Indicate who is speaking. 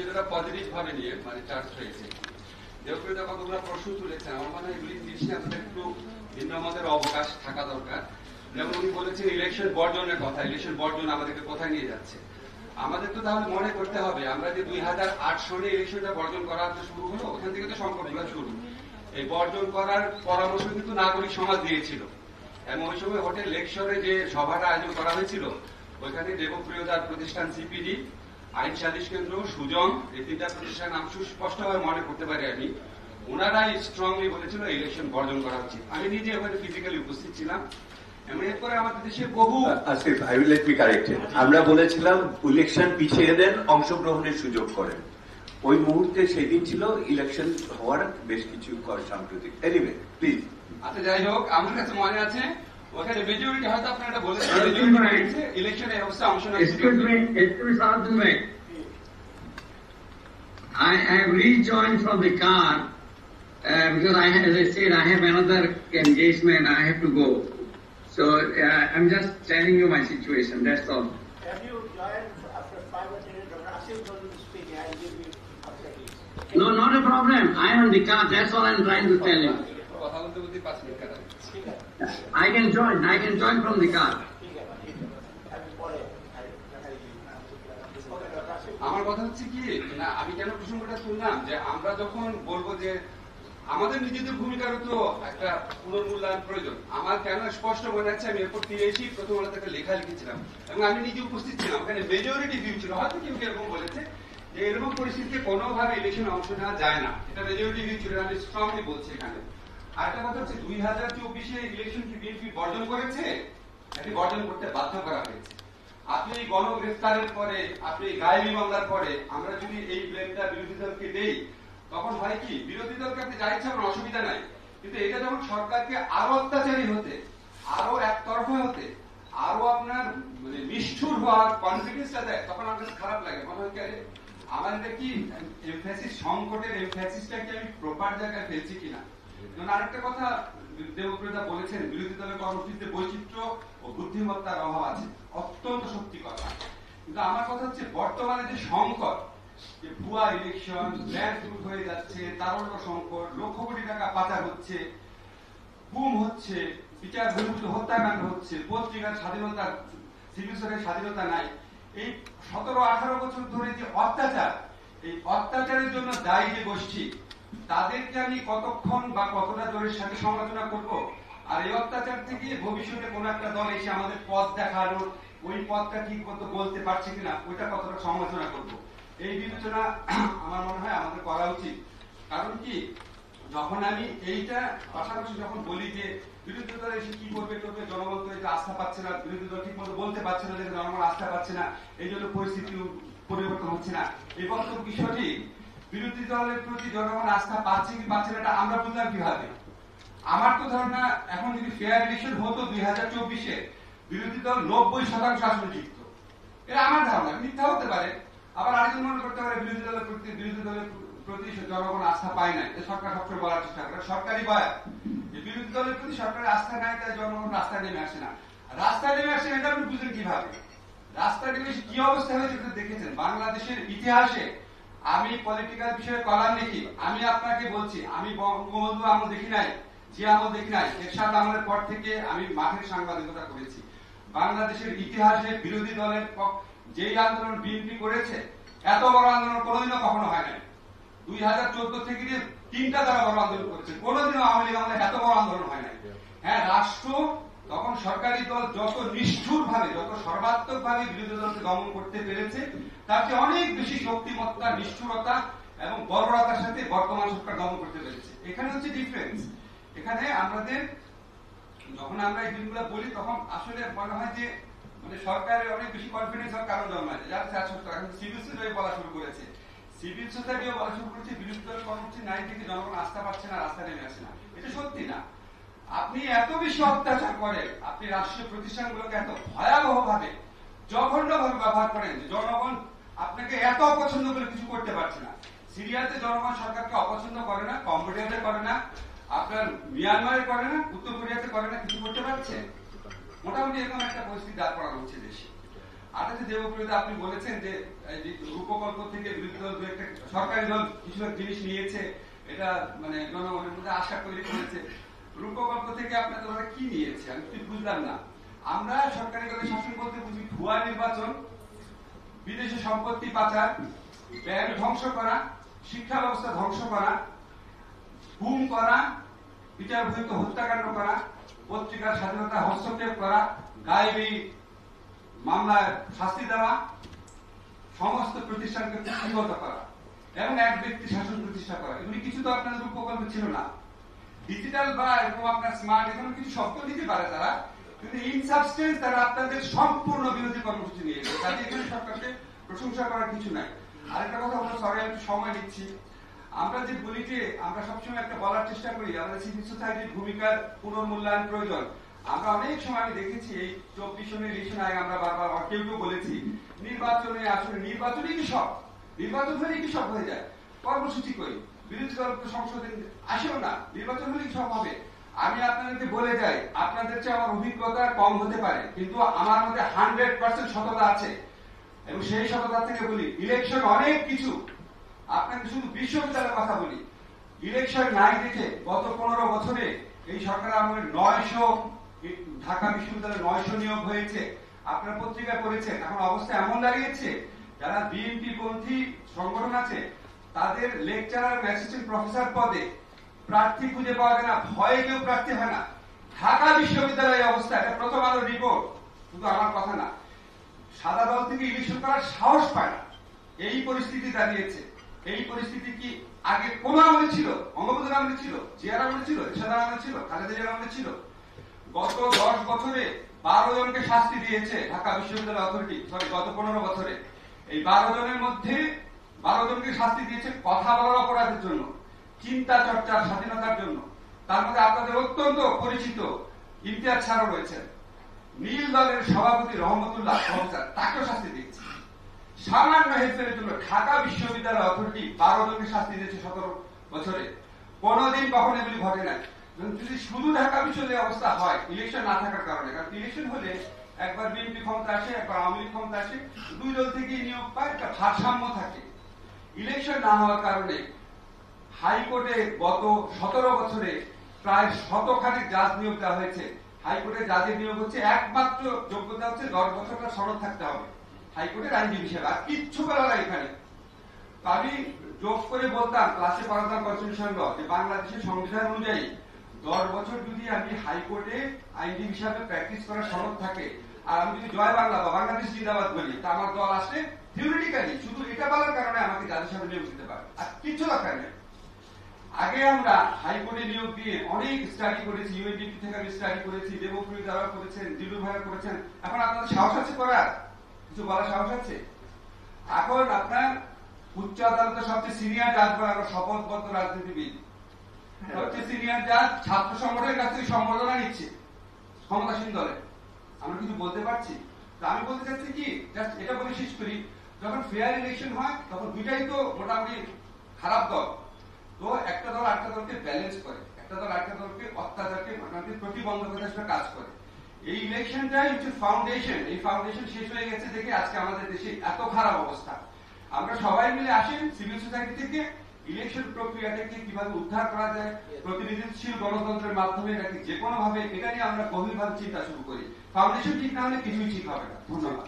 Speaker 1: বিষয়টা পজিটিভ ভাবে নিয়ে চার্জ হয়েছে। দেবপ্রিয়তা কতগুলো প্রশ্ন তুলেছেন, আমার মনে হয় এগুলি নিশ্চয়ই আমাদের একটু ভিন্ন মতের অবকাশ থাকা দরকার। যেমন উনি বলেছেন ইলেকশন বর্জনের কথা, ইলেকশন বর্জন আমাদেরকে কোথায় নিয়ে যাচ্ছে। আমাদের তো তাহলে মনে করতে হবে আমরা যে 2008 সনে ইলেকশনটা বর্জন করা শুরু হলো, ওখান থেকে তো সংকটগুলো শুরু। এই বর্জন করার পরামর্শ কিন্তু নাগরিক সমাজ দিয়েছিল, এবং ওই সময় হোটেল লেকশরে যে সভাটা আয়োজন করা হয়েছিল ওইখানে দেবপ্রিয়তার প্রতিষ্ঠান সিপিডি, আইন সালিশ কেন্দ্র, সুজন, এই তিনটা প্রতিষ্ঠান নাম সুস্পষ্টভাবে মনে করতে পারি আমি। ওনারাই স্ট্রংলি বলেছিল ইলেকশন বর্জন করা উচিত। আমি নিজে ওখানে ফিজিক্যালি উপস্থিত ছিলাম। এরপরে আমাদের দেশে বহু
Speaker 2: আমরা বলেছিলাম ইলেকশন পিছিয়ে দেন, অংশগ্রহণের সুযোগ করেন। ওই মুহূর্তে সেদিন ছিল ইলেকশন হওয়ার বেশ কিছু সাম্প্রতিক। Anyway please.
Speaker 1: আচ্ছা, যাই হোক, আমার কাছে মনে আছে ওখানে মেজরিটি হয়তো আপনারা বলেছেন ইলেকশনে অবস্থা অংশ নেয়।
Speaker 3: I have rejoined from the car because as I said, I have another engagement. I have to go. So I'm just telling you my situation. That's all.
Speaker 4: Have you joined after 5 or 10 minutes? Dr. Asif told me to speak. I'll give you after this.
Speaker 3: No, not a problem. I am in the car. That's all I'm trying to tell you. I can join from the car.
Speaker 1: আমার কথা হচ্ছে কি না, আমি কেন প্রসঙ্গটা তুললাম যে আমরা যখন বলবো যে আমাদের নিজেদের ভূমিকারও তো একটা পুনর্মূল্যায়ন প্রয়োজন। আমার কেন স্পষ্ট মনে আছে, আমি এরপর ফিরে এসে প্রথম আলোতে একটা লেখা লিখেছিলাম এবং আমি নিজে উপস্থিত ছিলাম। ওখানে মেজরিটি ভিউ ছিল, হয়তো কেউ এরকম বলেছে যে এরকম পরিস্থিতিতে কোনোভাবে ইলেকশনে অংশ নেওয়া যায় না, এটা মেজরিটি ভিউ ছিল। আমি স্ট্রংলি বলছি এখানে। আরেকটা কথা হচ্ছে 2024-এ ইলেকশন কি বিএনপি বর্জন করেছে? এটি বর্জন করতে বাধ্য করা হয়েছে। আপনি গণগ্রেফতারের পরে, আপনি গায়েবী মামলার পরে আমরা যদি এই ব্লেমটা বিরোধী দলকে দেই, তখন হয় কি বিরোধী দলকে আপনি যা ইচ্ছা করেন, অসুবিধা নাই, কিন্তু এটা যখন সরকারকে আরো অত্যাচারী হতে, আরো একতরফা হতে, আরো আপনার নিষ্ঠুর হওয়ার কনফিডেন্সটা দেয়, তখন আমার কাছে খারাপ লাগে। মনে হয় আমাদের কি এমফ্যাসিস, সংকটের এমফ্যাসিসটাকে আমি প্রপার জায়গায় ফেলছি কিনা। আরেকটা কথা দেবপ্রিয়তা বলেছেন, বিরোধী দলের কর্মসূচিতে বৈচিত্র্য ও বুদ্ধিমত্তার অভাব আছে, অত্যন্ত সত্যি কথা। কিন্তু আমার কথা হচ্ছে বর্তমানে যে সংকট, যে ভুয়া ইলেকশন, ল্যান্ড গ্রুপ হয়ে যাচ্ছে, তারল্য সংকট, লক্ষ কোটি টাকা পাচার হচ্ছে, গুম হচ্ছে, বিচার বহির্ভূত হত্যাকাণ্ড হচ্ছে, পত্রিকার স্বাধীনতা, সিভিল সোসাইটির স্বাধীনতা নাই, এই 17-18 বছর ধরে যে অত্যাচার, এই অত্যাচারের জন্য দায়ী যে গোষ্ঠী, তাদেরকে আমি কতক্ষণ বা কতটা জোরের সাথে সমালোচনা করব? আর এই অত্যাচার থেকে ভবিষ্যতে কোন একটা দল এসে আমাদের পথ দেখানো, ওই পথটা ঠিক মতো বলতে পারছে কিনা, ওইটা কতটা সমালোচনা করব, এই বিবেচনা আমার মনে হয় আমাদের করা উচিত। কারণ কি, যখন আমি এইটা পাশাপাশি যখন বলি যে বিরোধী দল এসে কি করবে, জনগণ তো এটা আস্থা পাচ্ছে না, বিরোধী দল ঠিক মতো বলতে পারছে না, দেখে জনগণ আস্থা পাচ্ছে না, এই জন্য পরিস্থিতি পরিবর্তন হচ্ছে না, এই বক্তব্য কি সঠিক? বিরোধী দলের প্রতি জনগণ আস্থা পাচ্ছে কি পাচ্ছে না, এটা আমরা বুঝলাম কিভাবে? আমার তো ধারণা এখন যদি ফেয়ার ইলেকশন হতো 2024-এ, বিরোধী দল 90% আসনে জিতত। এটা আমার ধারণা, মিথ্যা হতে পারে। আবার আরেকজন মনে করতে পারে বিরোধী দলের প্রতি জনগণ আস্থা পায় না, সরকার সবসময় বলার চেষ্টা করে, সরকারি বয়ান যে বিরোধী দলের প্রতি সরকারের আস্থা নাই, তাই জনগণ রাস্তায় নেমে আসে না। রাস্তায় নেমে আসে এটা আপনি বুঝলেন কিভাবে? রাস্তায় নেমে কি অবস্থা হয়েছে দেখেছেন বাংলাদেশের ইতিহাসে। আমি পলিটিক্যাল বিষয়ে কলাম লিখি, আমি আপনাকে বলছি, আমি বঙ্গবন্ধু আমল দেখি নাই, যে আমল দেখি নাই, এরশাদ আমলের পর থেকে আমি মাঠের সাংবাদিকতা করেছি। বাংলাদেশের ইতিহাসে বিরোধী দলের যেই আন্দোলন বিএনপি করেছে, এত বড় আন্দোলন কোনোদিনও কখনো হয় নাই। 2014 থেকে 3টা তারা বড় আন্দোলন করেছে, কোনোদিনও আওয়ামী লীগ আমলে এত বড় আন্দোলন হয় নাই। হ্যাঁ, রাষ্ট্র তখন সরকারি দল যত নিষ্ঠুর ভাবে, যত সর্বাত্মক ভাবে বিরোধী দলকে দমন করতে পেরেছে, তার চেয়ে অনেক বেশি শক্তিমত্তা, নিষ্ঠুরতা এবং বর্বরতার সাথে বর্তমান সরকার দমন করতে পেরেছে। এখানে হচ্ছে ডিফারেন্স। এখানে আমাদের যখন আমরা এই দিনগুলো বলি, তখন আসলে মনে হয় যে সরকারের অনেক বেশি কনফিডেন্স হওয়ার কারণ জন্মায়, যার এখন সিভিল সোসাইটি বলা শুরু করেছে, সিভিল সোসাইটিও বলা শুরু করেছে বিরোধী দলের কর্মসূচি নাই থেকে জনগণ আস্থা পাচ্ছে না, রাস্তায় নেমে আসে না। এটা সত্যি না। আপনি এত বেশি অত্যাচার করেন, আপনি রাষ্ট্রীয় প্রতিষ্ঠানগুলোকে এত ভয়াবহ ভাবে, জঘন্য ভাবে ব্যবহার করেন যে জনগণ আপনাকে এত অপছন্দ করে কিছু করতে পারছে না। সিরিয়াতে জনগণ সরকারকে অপছন্দ করে না, কম্বোডিয়াতে করে না, আপনার মিয়ানমারে করে না, উত্তর কোরিয়াতে করে না, কিছু করতে পারছে? মোটামুটি এরকম একটা পরিস্থিতি দাঁড় করানো হচ্ছে দেশে। আরেকটা দেবপ্রিয়তা আপনি বলেছেন যে এই যে রূপকল্প থেকে বিরোধী দল একটা সরকারি দল কিছু জিনিস নিয়েছে, এটা মানে জনগণের মধ্যে আশা তৈরি করেছে। রূপকল্প থেকে আপনাদের ওরা কি নিয়েছে আমি ঠিক বুঝলাম না। আমরা সরকারি দলের শাসন বলতে বুঝি ভুয়া নির্বাচন, বিদেশি সম্পত্তি পাচার, ব্যাংক ধ্বংস করা, শিক্ষা ব্যবস্থা ধ্বংস করা, গুম করা, বিচার বহির্ভূত হত্যাকাণ্ড করা, পত্রিকার স্বাধীনতা হস্তক্ষেপ করা, গায়েবী মামলায় শাস্তি দেওয়া, সমস্ত প্রতিষ্ঠানকে কুক্ষিগত করা এবং এক ব্যক্তি শাসন প্রতিষ্ঠা করা। এগুলি কিছু তো আপনাদের উপকল্প ছিল না। ডিজিটাল বা এরকম আপনার স্মার্ট এখানে কিছু শব্দ দিতে পারে তারা, কিন্তু ইন সাবস্টেন্স তারা আপনাদের সম্পূর্ণ বিরোধী কর্মসূচি নিয়ে গেছে। তাদের এখানে সরকারকে প্রশংসা করার কিছু নাই। আরেকটা কথা হলো, সরি একটু সময় নিচ্ছি, আমরা যে বলি যে আমরা সবসময় একটা বলার চেষ্টা করি আমাদের সিভিল সোসাইটির ভূমিকার পুনর্মূল্যায়ন প্রয়োজন। আমরা অনেক সময় আমি দেখেছি এই 24 সনের ইলেকশন আগে আমরা বারবার কেউ কেউ বলেছি নির্বাচনে আসলে নির্বাচনই কি সব, নির্বাচন হলে কি সব হয়ে যায়, কর্মসূচি করি, বিরোধী দল তো সংসদে আসেও না, নির্বাচন হলে কি সব হবে। আমি আপনাদেরকে বলে যাই, আপনাদের চেয়ে আমার অভিজ্ঞতা কম হতে পারে, কিন্তু আমার মধ্যে 100% সততা আছে এবং সেই সততা থেকে বলি ইলেকশন অনেক কিছু। আপনাকে শুধু বিশ্ববিদ্যালয়ের কথা বলি, ইলেকশন নাই দেখে গত 15 বছরে এই সরকার আমলে 900 ঢাকা বিশ্ববিদ্যালয়ে 900 নিয়োগ হয়েছে। আপনারা পত্রিকা করেছেন, এখন অবস্থা এমন দাঁড়িয়েছে যারা বিএনপি পন্থী সংগঠন আছে তাদের লেকচারার অ্যাসিস্ট্যান্ট প্রফেসর পদে প্রার্থী খুঁজে পাওয়া যায় না, ভয়ে কেউ প্রার্থী হয় না। ঢাকা বিশ্ববিদ্যালয়ের অবস্থা, এটা প্রথম আলো রিপোর্ট, শুধু আমার কথা না। সাদা দল থেকে ইলেকশন করার সাহস পায় না, এই পরিস্থিতি দাঁড়িয়েছে। এই পরিস্থিতি কি আগে কোন আমলে ছিল? বঙ্গবন্ধুর আমলে ছিল, জিয়ার আমলে ছিল, এরশাদের আমলে ছিল, খালেদা জিয়ার আমলে ছিল। গত 10 বছরে 12 জনকে শাস্তি দিয়েছে ঢাকা বিশ্ববিদ্যালয় অথরিটি, সরি গত 15 বছরে এই 12 জনের মধ্যে 12 জনকে শাস্তি দিয়েছে কথা বলার অপরাধের জন্য, চিন্তা চর্চার স্বাধীনতার জন্য। তার মধ্যে আপনাদের অত্যন্ত পরিচিত ইমতিয়াজ স্যারও রয়েছেন, নীল দলের সভাপতি রহমতুল্লাহ প্রফেসর, তাকেও শাস্তি দিয়েছে সামান্য হেরফেরের জন্য। ঢাকা বিশ্ববিদ্যালয় অথরিটি 12 জনকে শাস্তি দিয়েছে 17 বছরে, কোনদিন কখনো এগুলি ঘটে নাই। যদি শুধু ঢাকা বিশ্ববিদ্যালয়ের অবস্থা হয় ইলেকশন না থাকার কারণে, কারণ ইলেকশন হলে একবার বিএনপি ক্ষমতা আসে, একবার আওয়ামী লীগ ক্ষমতা আসে, দুই দল থেকে নিয়োগ পায়, একটা ভারসাম্য থাকে। ইলেকশন না হওয়ার কারণে হাইকোর্টে গত 17 বছরে প্রায় 100খানিক জাজ নিয়োগ দেওয়া হয়েছে। হাইকোর্টে জাজের নিয়োগ হচ্ছে একমাত্র যোগ্যতা হচ্ছে 10 বছরটা সনদ থাকতে হবে হাইকোর্টের আইনজীবী হিসেবে, আর কিচ্ছু করা না এখানে। আমি যোগ করে বলতাম, ক্লাসে পড়াতাম কনস্টিটিউশন ল, যে বাংলাদেশের সংবিধান অনুযায়ী 10 বছর যদি আমি হাইকোর্টে আইনজীবী হিসাবে প্র্যাকটিস করার সনদ থাকে, আর আমি যদি জয় বাংলা বা বাংলাদেশ জিন্দাবাদ বলি, তা আমার দল আসলে থিওরিটিক্যালি শুধু এটা বলার কারণে আমাকে জাজের সাথে নিয়োগ দিতে পারে, আর কিচ্ছু দরকার নেই। আগে আমরা হাইকোর্টে নিয়োগ দিয়ে অনেক স্টাডি করেছি, ইউএনডিপি থেকে আমি স্টাডি করেছি, দেবপ্রিয় দ্বারা করেছেন, দিলু ভাইরা করেছেন। এখন আপনাদের সাহস আছে করার, কিছু বলার সাহস আছে? এখন আপনার উচ্চ আদালতের সবচেয়ে সিনিয়র জাজ বা শপথবদ্ধ রাজনীতিবিদ, সবচেয়ে সিনিয়র জাজ ছাত্র সংগঠনের কাছ থেকে সম্বর্ধনা নিচ্ছে ক্ষমতাসীন দলে, আমরা কিছু বলতে পারছি? তো আমি বলতে চাচ্ছি কি, জাস্ট এটা বলে শেষ করি, যখন ফেয়ার ইলেকশন হয় তখন দুইটাই তো মোটামুটি খারাপ দল, তো একটা দল আরেকটা দলকে ব্যালেন্স করে, একটা দল আরেকটা দলকে অত্যাচারকে মোটামুটি প্রতিবন্ধকতা হিসেবে কাজ করে। এই ইলেকশনটাই হচ্ছে ফাউন্ডেশন, এই ফাউন্ডেশন শেষ হয়ে গেছে দেখে আজকে আমাদের দেশে এত খারাপ অবস্থা। আমরা সবাই মিলে আসেন সিভিল সোসাইটি থেকে, ইলেকশন প্রক্রিয়াটাকে কিভাবে উদ্ধার করা যায়, প্রতিনিধিশীল গণতন্ত্রের মাধ্যমে নাকি যে কোনো ভাবে, এটা নিয়ে আমরা গভীরভাবে চিন্তা শুরু করি। ফাউন্ডেশন ঠিক না হলে কিছুই ঠিক হবে না। ধন্যবাদ।